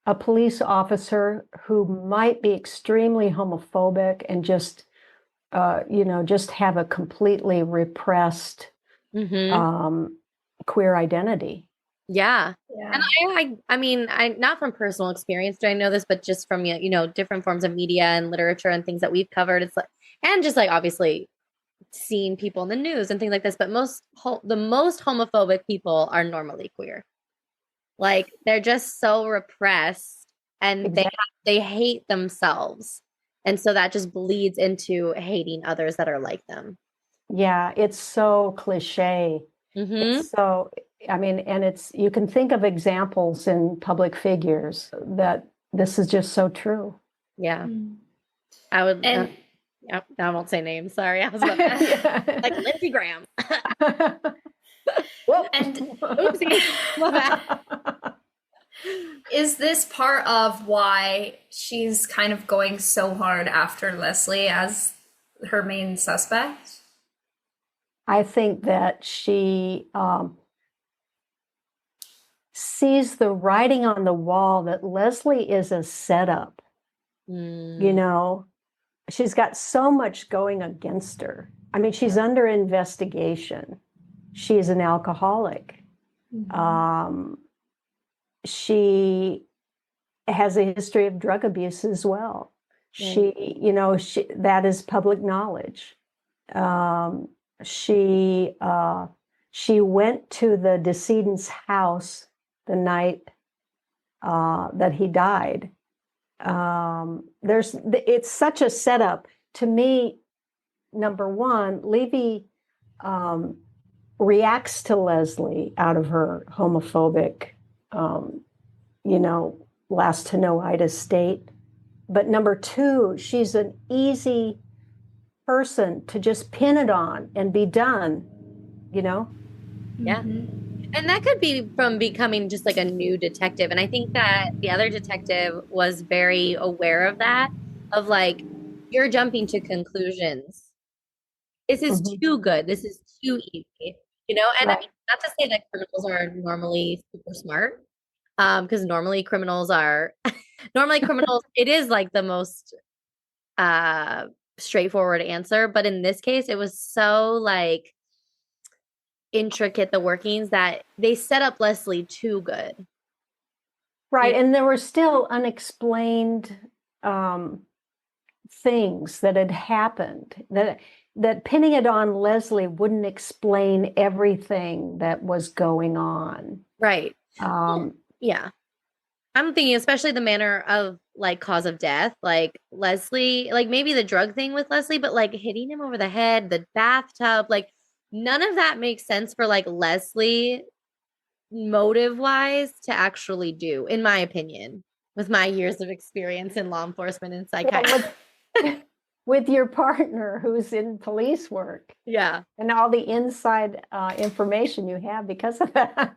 a police officer who might be extremely homophobic and just have a completely repressed queer identity. Yeah. And I mean, not from personal experience do I know this, but just from, different forms of media and literature and things that we've covered. It's like, and just like, obviously seeing people in the news and things like this, but the most homophobic people are normally queer. Like, they're just so repressed and they hate themselves. And so that just bleeds into hating others that are like them. Yeah, it's so cliche. It's so, I mean, and you can think of examples in public figures that this is just so true. Yeah. I would, I won't say names. Sorry. I was about to, like Lindsey Graham. And oopsie. Is this part of why she's kind of going so hard after Leslie as her main suspect? I think that she sees the writing on the wall that Leslie is a setup. You know, she's got so much going against her. I mean, she's under investigation. She is an alcoholic. She has a history of drug abuse as well. That is public knowledge. She went to the decedent's house the night that he died. It's such a setup. To me, number one, Levy reacts to Leslie out of her homophobic, last to know itis state. But number two, she's an easy person to just pin it on and be done, Yeah. And that could be from becoming just like a new detective. And I think that the other detective was very aware of that, of like, you're jumping to conclusions. This is too good. This is too easy. you know, and I Right. mean, not to say that criminals are normally super smart, because normally criminals are normally criminals, it is like the most straightforward answer, but in this case it was so like intricate, the workings, that they set up Leslie too good. Right. Yeah. And there were still unexplained things that had happened that pinning it on Leslie wouldn't explain everything that was going on. Right. Um, Yeah. I'm thinking especially the manner of like cause of death, like Leslie, like maybe the drug thing with Leslie, but like hitting him over the head, the bathtub, like none of that makes sense for like Leslie motive wise to actually do, in my opinion, with my years of experience in law enforcement and psychiatry. with your partner who's in police work Yeah. and all the inside information you have because of that.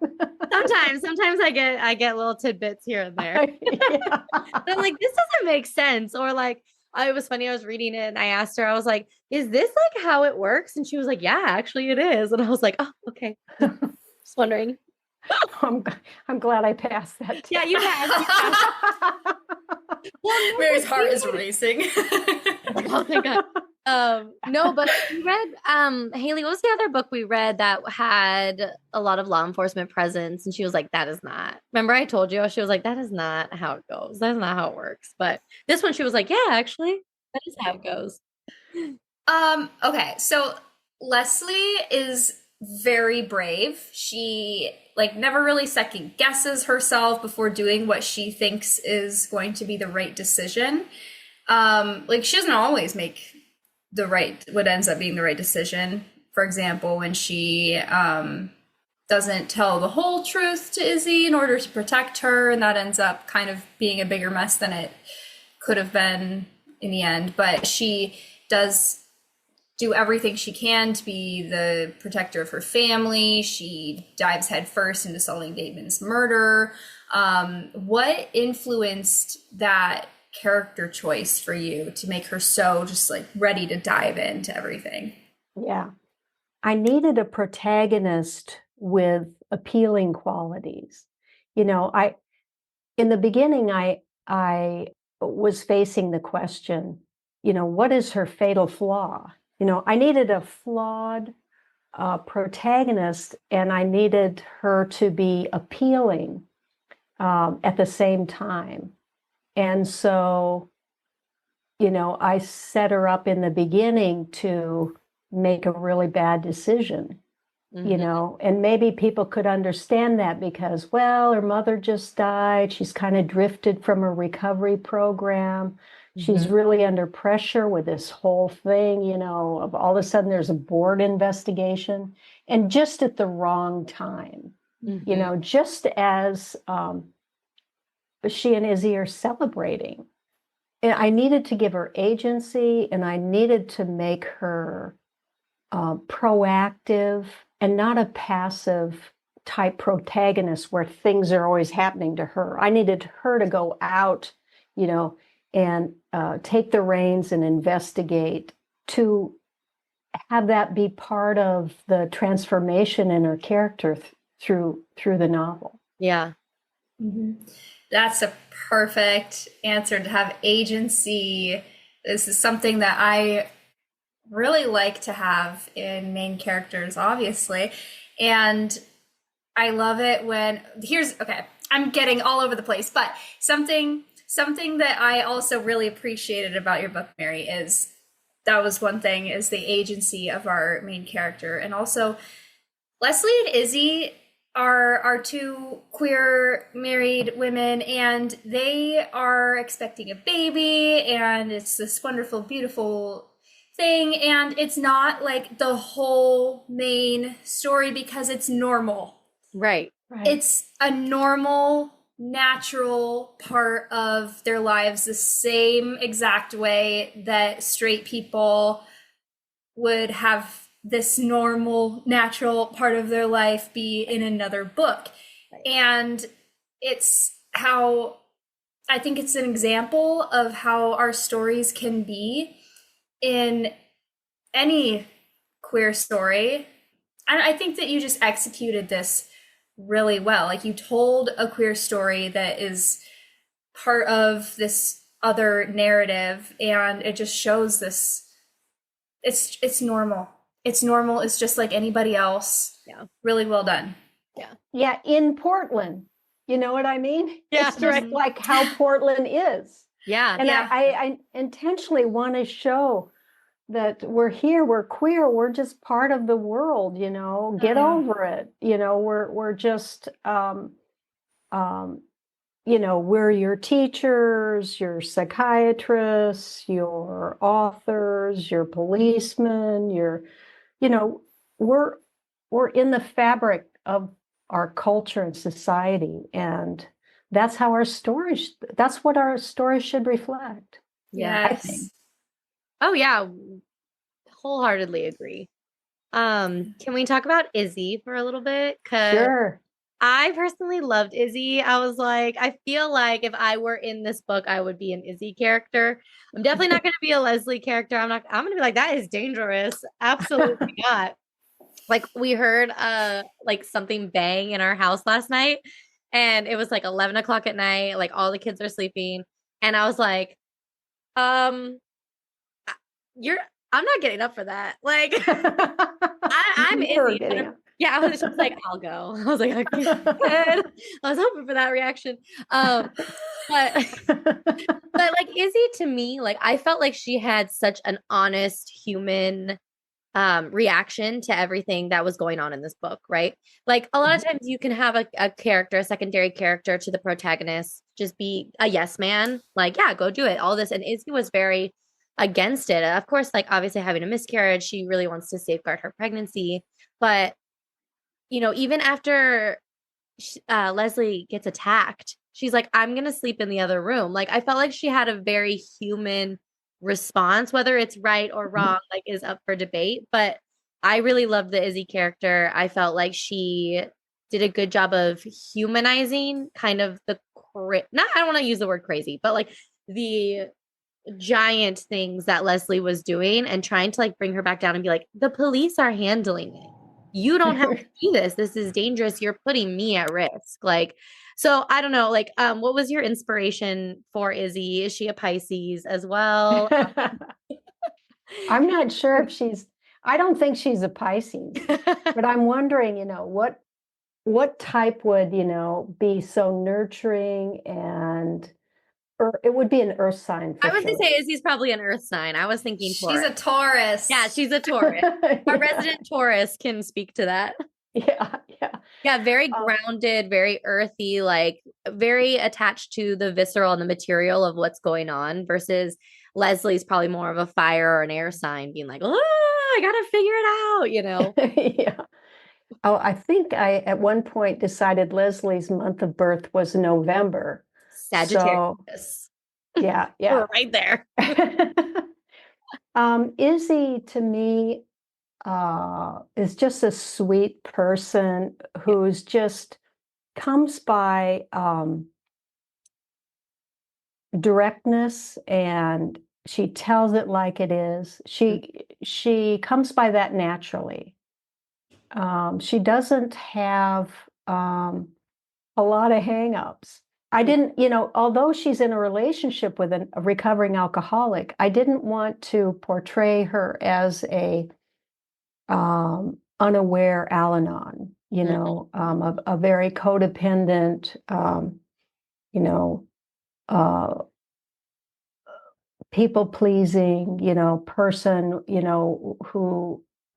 Sometimes I get little tidbits here and there. Yeah. But I'm like, this doesn't make sense. Or like, it was funny. I was reading it and I asked her, I was like, is this like how it works? And she was like, yeah, actually it is. And I was like, oh, okay. Just wondering. I'm glad I passed that test. Yeah, you passed. Well, Mary's heart is racing. Oh my God. No, but we read, Haley, what was the other book we read that had a lot of law enforcement presence? And she was like, that is not, remember I told you, she was like, that is not how it goes. That's not how it works. But this one, she was like, yeah, actually, that is how it goes. Okay, so Leslie is very brave. She like never really second guesses herself before doing what she thinks is going to be the right decision. Like she doesn't always make what ends up being the right decision. For example, when she doesn't tell the whole truth to Izzy in order to protect her, and that ends up kind of being a bigger mess than it could have been in the end. But she does do everything she can to be the protector of her family. She dives headfirst into solving Damon's murder. What influenced that character choice for you to make her so just like ready to dive into everything? Yeah. I needed a protagonist with appealing qualities. You know, in the beginning, I was facing the question, you know, what is her fatal flaw? You know, I needed a flawed protagonist, and I needed her to be appealing at the same time. And so, you know, I set her up in the beginning to make a really bad decision, you know, and maybe people could understand that because, well, her mother just died. She's kind of drifted from a recovery program. She's really under pressure with this whole thing, you know, of all of a sudden there's a board investigation and just at the wrong time, you know, just as she and Izzy are celebrating. And I needed to give her agency and I needed to make her proactive and not a passive type protagonist where things are always happening to her. I needed her to go out, you know, and take the reins and investigate, to have that be part of the transformation in her character through the novel. Yeah. That's a perfect answer, to have agency. This is something that I really like to have in main characters, obviously. And I love it when I'm getting all over the place, but something that I also really appreciated about your book, Mary, is that was one thing, is the agency of our main character. And also Leslie and Izzy are two queer married women, and they are expecting a baby, and it's this wonderful, beautiful thing. And it's not like the whole main story because it's normal. Right. It's a normal, natural part of their lives, the same exact way that straight people would have this normal, natural part of their life be in another book. And it's how I think it's an example of how our stories can be in any queer story. I think that you just executed this really well. Like, you told a queer story that is part of this other narrative, and it just shows this. It's normal. It's normal. It's just like anybody else. Yeah. Really well done. Yeah, in Portland. You know what I mean? Yeah, It's just like how Portland is. Yeah. And Yeah. I intentionally want to show that we're here, we're queer, we're just part of the world, you know, get over it. You know, we're just you know, we're your teachers, your psychiatrists, your authors, your policemen, you know, we're in the fabric of our culture and society, and that's how that's what our stories should reflect. Yeah. Yes. Oh yeah. Wholeheartedly agree. Can we talk about Izzy for a little bit? Sure. I personally loved Izzy. I was like, I feel like if I were in this book, I would be an Izzy character. I'm definitely not going to be a Leslie character. I'm going to be like, that is dangerous. Absolutely not. Like, we heard like something bang in our house last night, and it was like 11 o'clock at night. Like, all the kids are sleeping. And I was like, I'm not getting up for that. Like, I'm Izzy. Yeah, I was just like, I'll go. I was like, okay. I was hoping for that reaction. But like, Izzy, to me, like, I felt like she had such an honest human reaction to everything that was going on in this book, right? Like, a lot of times you can have a character, a secondary character to the protagonist, just be a yes man, like, yeah, go do it, all this. And Izzy was very against it. Of course, like, obviously having a miscarriage, she really wants to safeguard her pregnancy. But, you know, even after Leslie gets attacked, she's like, I'm going to sleep in the other room. Like, I felt like she had a very human response. Whether it's right or wrong, like, is up for debate. But I really loved the Izzy character. I felt like she did a good job of humanizing kind of I don't want to use the word crazy, but like the giant things that Leslie was doing, and trying to like bring her back down and be like, the police are handling it. You don't have to do this. This is dangerous. You're putting me at risk. Like, so I don't know, like, what was your inspiration for Izzy? Is she a Pisces as well? I'm not sure if I don't think she's a Pisces, but I'm wondering, you know, what type would, you know, be so nurturing, and or it would be an earth sign for I was sure. gonna say Izzy's probably an earth sign. I was thinking Taurus. She's a Taurus. Yeah, she's a Taurus. Our resident Taurus can speak to that. Yeah, very grounded, very earthy, like very attached to the visceral and the material of what's going on, versus Leslie's probably more of a fire or an air sign, being like, oh, I gotta figure it out, you know. Yeah. Oh, I think I at one point decided Leslie's month of birth was November. Sagittarius. So, yeah. We're right there. Izzy, to me, is just a sweet person who's just comes by directness, and she tells it like it is. She comes by that naturally. She doesn't have a lot of hangups. I didn't, you know, although she's in a relationship with a recovering alcoholic, I didn't want to portray her as a unaware Al-Anon, you know, a very codependent, you know, people-pleasing, you know, person, you know,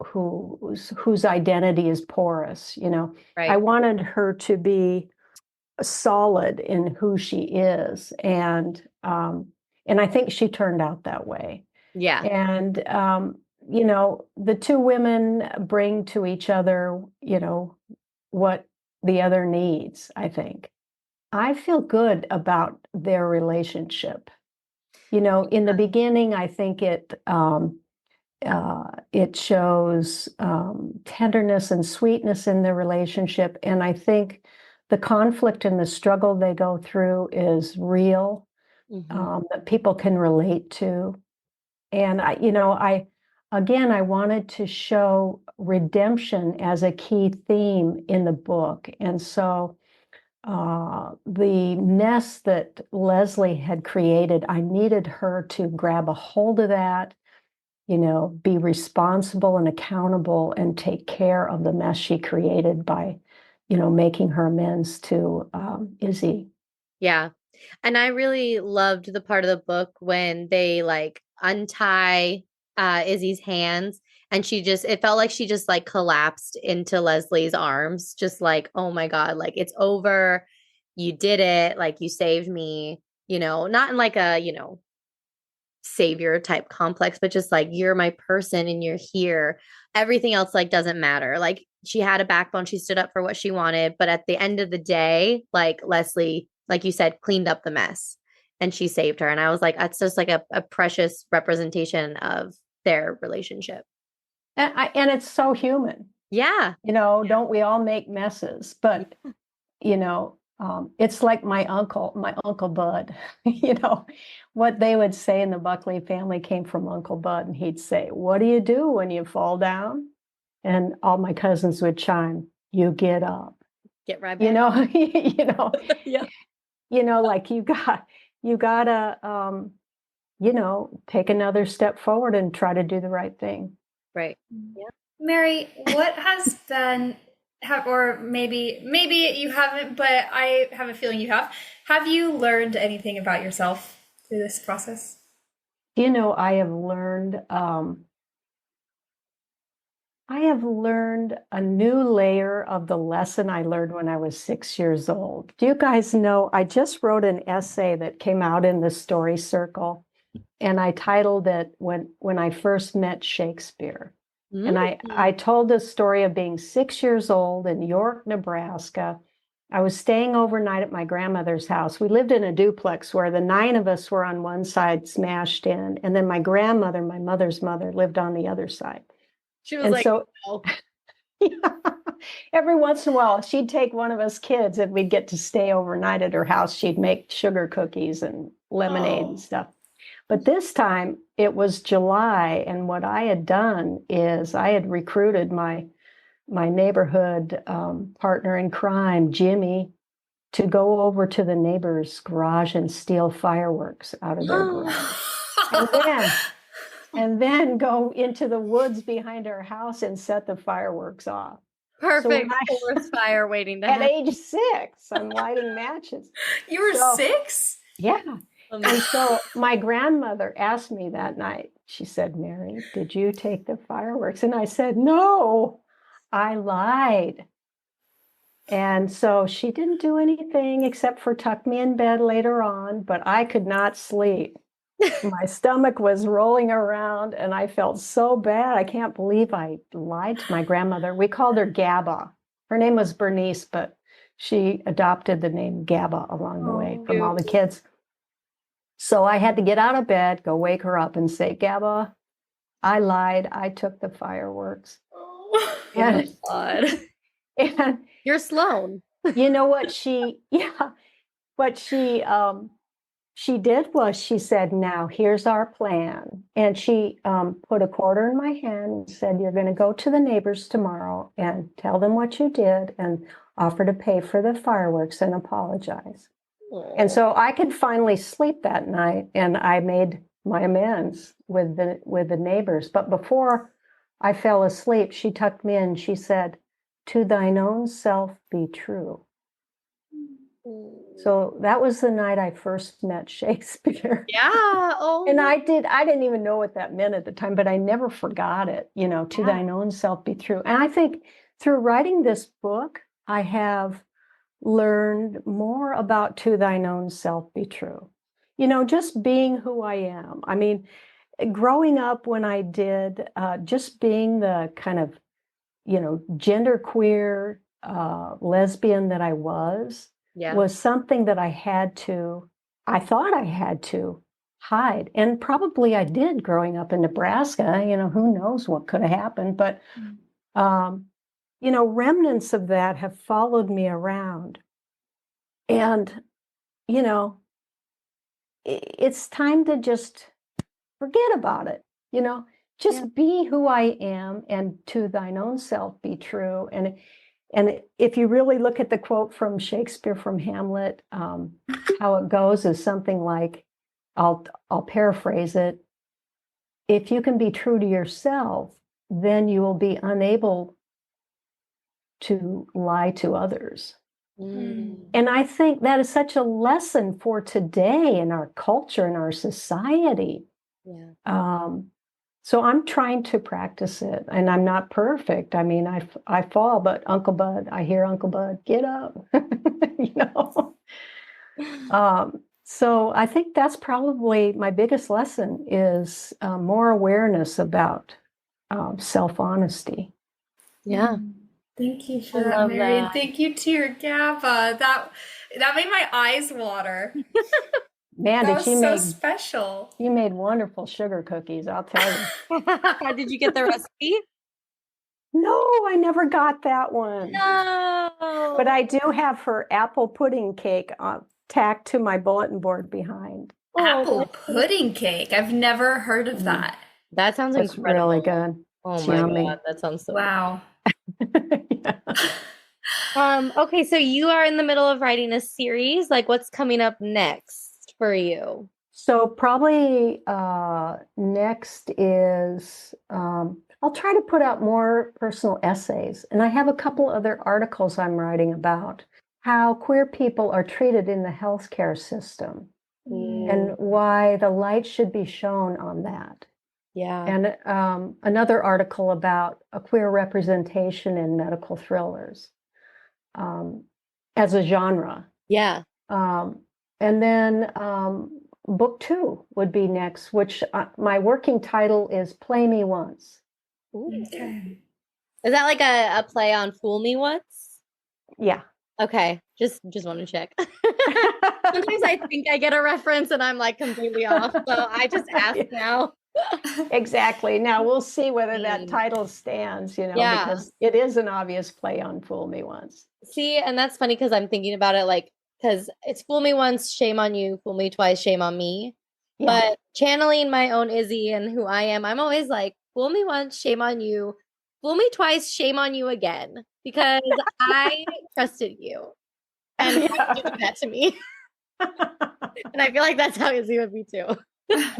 whose identity is porous, you know. Right. I wanted her to be solid in who she is, and I think she turned out that way. Yeah. And you know, the two women bring to each other, you know, what the other needs, I think. I feel good about their relationship. You know, in the beginning, I think it shows tenderness and sweetness in their relationship. And I think the conflict and the struggle they go through is real, that people can relate to. And I again, I wanted to show redemption as a key theme in the book. And so the nest that Leslie had created, I needed her to grab a hold of that, be responsible and accountable and take care of the mess she created by, making her amends to Izzy. Yeah. And I really loved the part of the book when they like untie Izzy's hands and it felt like she just like collapsed into Leslie's arms, just like, oh my God, like it's over. You did it. Like you saved me, not in like a, savior type complex, but just like you're my person and you're here. Everything else like doesn't matter. Like she had a backbone. She stood up for what she wanted. But at the end of the day, like Leslie, like you said, cleaned up the mess and she saved her. And I was like, that's just like a precious representation of their relationship. And it's so human. Yeah. Don't we all make messes? But, it's like my Uncle Bud, what they would say in the Buckley family came from Uncle Bud. And he'd say, what do you do when you fall down? And all my cousins would chime, you get up. Get right back. Yeah. Like you gotta, take another step forward and try to do the right thing. Right. Yeah. Mary, what has been, or maybe you haven't, but I have a feeling you have. Have you learned anything about yourself through this process? I have learned a new layer of the lesson I learned when I was 6 years old. Do you guys know, I just wrote an essay that came out in the Story Circle, and I titled it When I First Met Shakespeare. And I told the story of being 6 years old in York, Nebraska. I was staying overnight at my grandmother's house. We lived in a duplex where the 9 of us were on one side smashed in, and then my grandmother, my mother's mother, lived on the other side. She was oh. Every once in a while, she'd take one of us kids and we'd get to stay overnight at her house. She'd make sugar cookies and lemonade and stuff. But this time it was July, and what I had done is I had recruited my neighborhood partner in crime, Jimmy, to go over to the neighbor's garage and steal fireworks out of their garage. And then go into the woods behind our house and set the fireworks off. Perfect forest fire waiting to happen. At age 6, I'm lighting matches. You were 6? Yeah. And so my grandmother asked me that night, she said, Mary, did you take the fireworks? And I said, no, I lied. And so she didn't do anything except for tuck me in bed later on, but I could not sleep. My stomach was rolling around and I felt so bad. I can't believe I lied to my grandmother. We called her Gabba. Her name was Bernice, but she adopted the name Gabba along the way from all the kids. So I had to get out of bed, go wake her up and say, Gabba, I lied. I took the fireworks. Oh my God. And you're Sloan. You know what she did was she said, now here's our plan. And she put a quarter in my hand and said, you're going to go to the neighbors tomorrow and tell them what you did and offer to pay for the fireworks and apologize. Aww. And so I could finally sleep that night, and I made my amends with the neighbors. But before I fell asleep, she tucked me in. She said, to thine own self be true. So that was the night I first met Shakespeare. Yeah. Oh. And I didn't even know what that meant at the time, but I never forgot it, to thine own self be true. And I think through writing this book, I have learned more about to thine own self be true. Just being who I am. I mean, growing up when I did, just being the kind of, genderqueer lesbian that I was something that I thought I had to hide. And probably I did growing up in Nebraska, who knows what could have happened. But, remnants of that have followed me around. And, it's time to just forget about it, just be who I am, and to thine own self be true. And if you really look at the quote from Shakespeare from Hamlet, how it goes is something like, I'll paraphrase it. If you can be true to yourself, then you will be unable to lie to others. And I think that is such a lesson for today in our culture, in our society. Yeah. So I'm trying to practice it, and I'm not perfect. I mean, I fall, but Uncle Bud, I hear Uncle Bud, get up, you know. So I think that's probably my biggest lesson is more awareness about self-honesty. Yeah. Thank you for I that, love Mary. And that. thank you to your GABA. That made my eyes water. Man, That did was you so make special. you made wonderful sugar cookies, I'll tell you. Did you get the recipe? No, I never got that one. No. But I do have her apple pudding cake tacked to my bulletin board behind. Apple pudding cake. I've never heard of that. That sounds It's incredible. really good. Oh It's my yummy. God, that sounds so Wow. Yeah. Okay, so you are in the middle of writing a series. Like, what's coming up next for you? So probably next is I'll try to put out more personal essays. And I have a couple other articles I'm writing about how queer people are treated in the healthcare system and why the light should be shone on that. Yeah. And another article about a queer representation in medical thrillers as a genre. Yeah. And then book 2 would be next, which my working title is Play Me Once. Okay. Is that like a play on Fool Me Once? Yeah. Okay. Just want to check. Sometimes I think I get a reference and I'm like completely off. So I just ask now. Exactly. Now we'll see whether that title stands, Yeah. because it is an obvious play on Fool Me Once. See, and that's funny because I'm thinking about it like, because it's fool me once, shame on you, fool me twice, shame on me. Yeah. But channeling my own Izzy and who I am, I'm always like, fool me once, shame on you, fool me twice, shame on you again, because I trusted you. And you did that to me. And I feel like that's how Izzy would be too.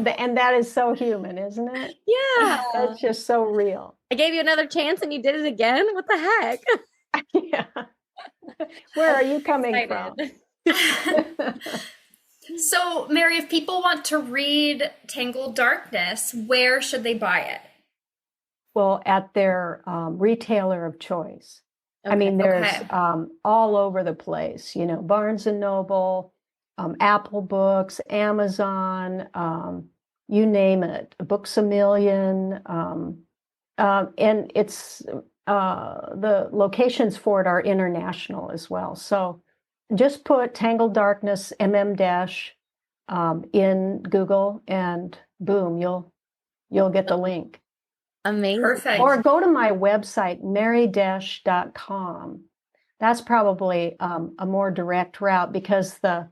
And that is so human, isn't it? Yeah. That's just so real. I gave you another chance and you did it again. What the heck? Yeah. Where are you coming from? So, Mary, if people want to read Tangled Darkness, where should they buy it? Well, at their retailer of choice. I mean, there's all over the place, Barnes and Noble, Apple Books, Amazon, you name it, Books A Million. And it's the locations for it are international as well. So just put Tangled Darkness Desch in Google, and boom, you'll get the link. Amazing. Perfect. Or go to my website, marydesch.com. That's probably a more direct route, because the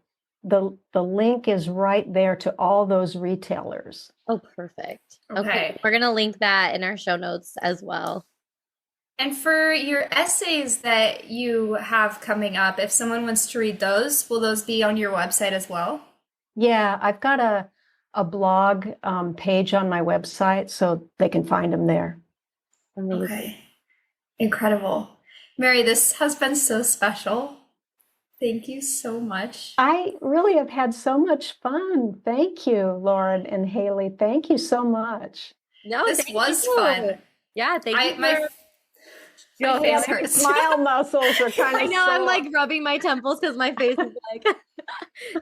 link is right there to all those retailers. Oh, perfect. Okay. We're going to link that in our show notes as well. And for your essays that you have coming up, if someone wants to read those, will those be on your website as well? Yeah, I've got a blog page on my website, so they can find them there. Amazing. Okay. Incredible. Mary, this has been so special. Thank you so much. I really have had so much fun. Thank you, Lauren and Haley. Thank you so much. No, This was fun. Yeah, thank you. My face hurts. Smile muscles are kind of I know, I'm like rubbing my temples because my face is like,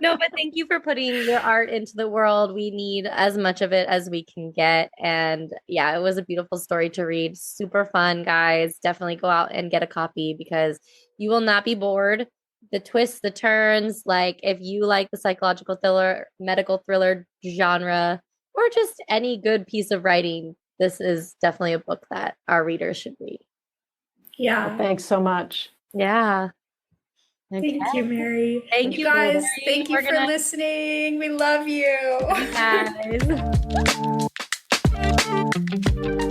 no, but thank you for putting your art into the world. We need as much of it as we can get. And yeah, it was a beautiful story to read. Super fun, guys. Definitely go out and get a copy because you will not be bored. The twists, the turns, like if you like the psychological thriller, medical thriller genre, or just any good piece of writing, this is definitely a book that our readers should read. Yeah. Well, thanks so much. Yeah. Okay. Thank you, Mary. Thank you, guys. Mary. Thank you for listening. We love you. Guys. Bye.